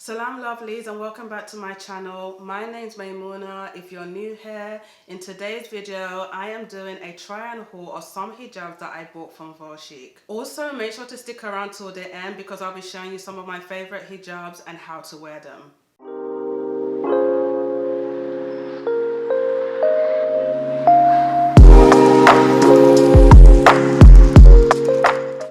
Salam lovelies and welcome back to my channel. My name's Maimuna. If you're new here, in today's video I am doing a try and haul of some hijabs that I bought from Chic. Also make sure to stick around till the end because I'll be showing you some of my favorite hijabs and how to wear them.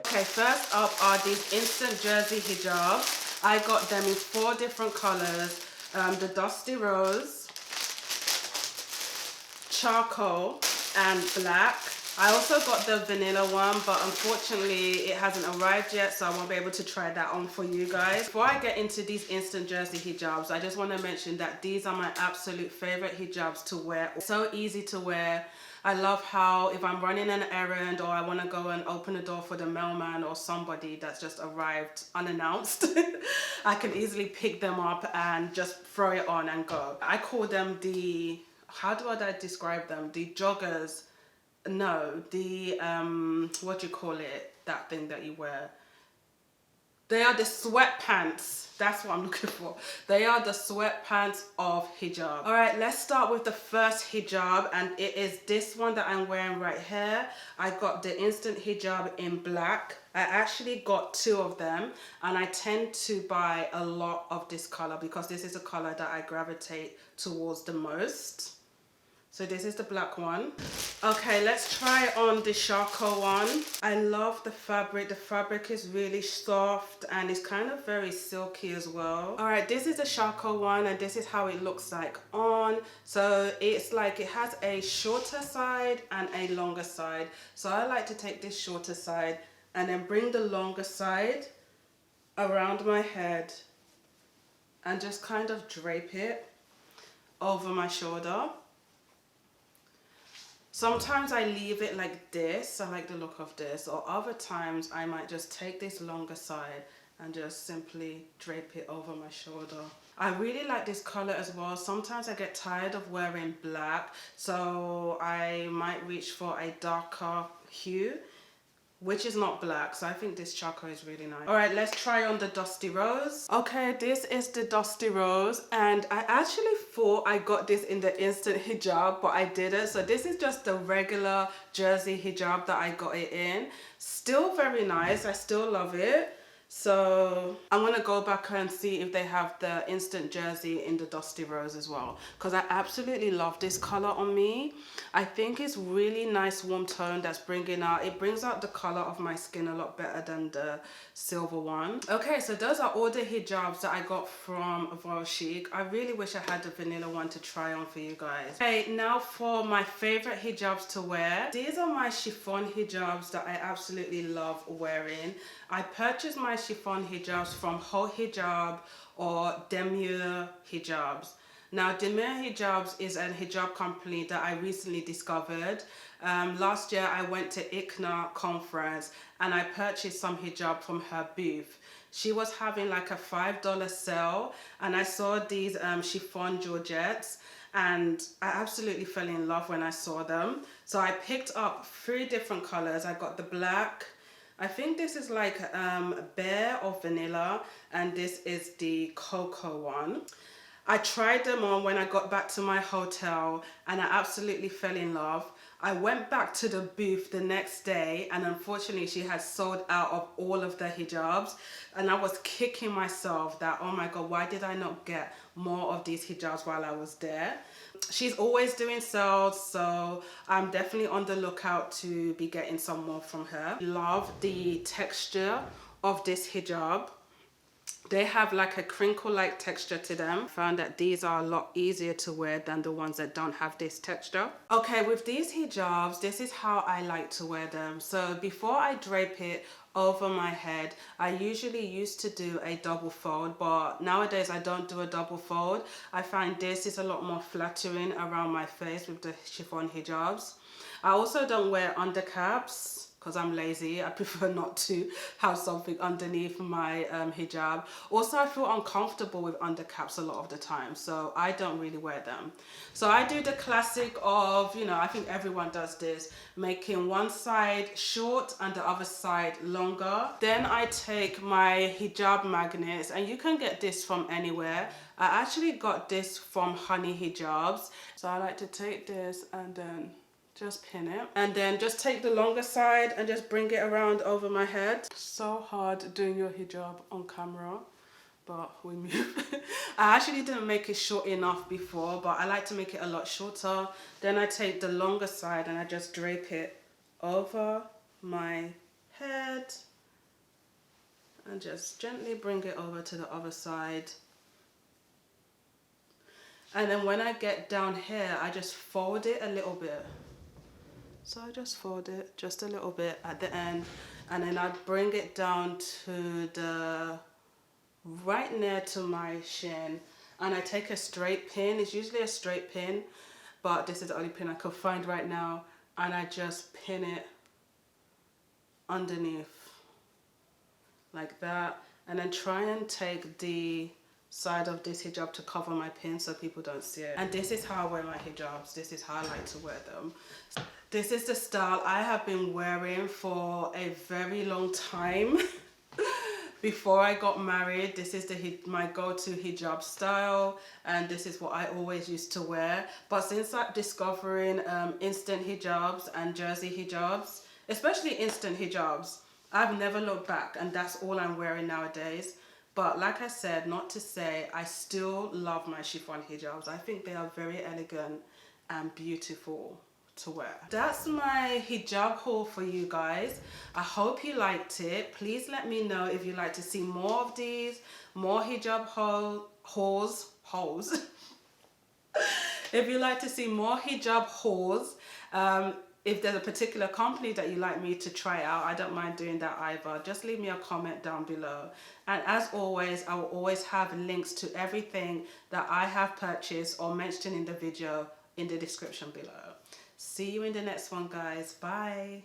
Okay, first up are these instant jersey hijabs. I got them in 4 different colors. The dusty rose, charcoal, and black. I also got the vanilla one, but unfortunately it hasn't arrived yet, so I won't be able to try that on for you guys. Before I get into these instant jersey hijabs, I just want to mention that these are my absolute favorite hijabs to wear. So easy to wear. I love how if I'm running an errand or I want to go and open the door for the mailman or somebody that's just arrived unannounced, I can easily pick them up and just throw it on and go. I call them the, how do I describe them? The joggers. No, the, what do you call it? That thing that you wear. They are the sweatpants. That's what I'm looking for. They are the sweatpants of hijab. All right, let's start with the first hijab, and it is this one that I'm wearing right here. I got the instant hijab in black. I actually got 2 of them, and I tend to buy a lot of this color because this is a color that I gravitate towards the most. So this is the black one. Okay, let's try on the charcoal one. I love the fabric. The fabric is really soft and it's kind of very silky as well. All right, this is the charcoal one and this is how it looks like on. So it's like it has a shorter side and a longer side. So I like to take this shorter side and then bring the longer side around my head and just kind of drape it over my shoulder. Sometimes I leave it like this, I like the look of this, or other times I might just take this longer side and just simply drape it over my shoulder. I really like this color as well. Sometimes I get tired of wearing black, so I might reach for a darker hue, which is not black, so I think this charcoal is really nice. All right, let's try on the dusty rose. Okay, this is the dusty rose, and I actually thought I got this in the instant hijab, but I didn't. So this is just the regular jersey hijab that I got it in. Still very nice, I still love it. So I'm gonna go back and see if they have the instant jersey in the dusty rose as well, because I absolutely love this color on me. I think it's really nice warm tone that's bringing out, it brings out the color of my skin a lot better than the silver one. Okay, so those are all the hijabs that I got from Chic. I really wish I had the vanilla one to try on for you guys. Okay, now for my favorite hijabs to wear. These are my chiffon hijabs that I absolutely love wearing. I purchased my chiffon hijabs from Hijab or Demure Hijabs. Now Demure Hijabs is a hijab company that I recently discovered. Last year I went to ICNA conference and I purchased some hijab from her booth. She was having like a $5 sale and I saw these chiffon georgettes and I absolutely fell in love when I saw them. So I picked up 3 different colors. I got the black, I think this is like bear or vanilla, and this is the cocoa one. I tried them on when I got back to my hotel and I absolutely fell in love. I went back to the booth the next day and unfortunately she had sold out of all of the hijabs, and I was kicking myself that, oh my god, why did I not get more of these hijabs while I was there. She's always doing sales, so I'm definitely on the lookout to be getting some more from her. Love the texture of this hijab. They have like a crinkle-like texture to them. Found that these are a lot easier to wear than the ones that don't have this texture. Okay, with these hijabs, this is how I like to wear them. So before I drape it over my head, I usually used to do a double fold, but nowadays I don't do a double fold. I find this is a lot more flattering around my face with the chiffon hijabs. I also don't wear undercaps because I'm lazy. I prefer not to have something underneath my hijab. Also, I feel uncomfortable with undercaps a lot of the time, so I don't really wear them. So I do the classic of, you know, I think everyone does this, making one side short and the other side longer. Then I take my hijab magnets, and you can get this from anywhere. I actually got this from Honey Hijabs. So I like to take this and then just pin it, and then just take the longer side and just bring it around over my head. So hard doing your hijab on camera, but we move. I actually didn't make it short enough before, but I like to make it a lot shorter. Then I take the longer side and I just drape it over my head and just gently bring it over to the other side. And then when I get down here, I just fold it a little bit. So I just fold it just a little bit at the end, and then I bring it down to the right near to my shin, and I take a straight pin. It's usually a straight pin, but this is the only pin I could find right now, and I just pin it underneath like that, and then try and take the side of this hijab to cover my pin so people don't see it. And this is how I wear my hijabs. This is how I like to wear them. This is the style I have been wearing for a very long time. Before I got married, this is my go-to hijab style, and this is what I always used to wear. But since I'm discovering instant hijabs and jersey hijabs, especially instant hijabs, I've never looked back, and that's all I'm wearing nowadays. But like I said, not to say, I still love my chiffon hijabs. I think they are very elegant and beautiful to wear. That's my hijab haul for you guys. I hope you liked it. Please let me know if you'd like to see more of these, more hijab hauls. If you'd like to see more hijab hauls, if there's a particular company that you'd like me to try out, I don't mind doing that either. Just leave me a comment down below. And as always, I will always have links to everything that I have purchased or mentioned in the video in the description below. See you in the next one, guys. Bye.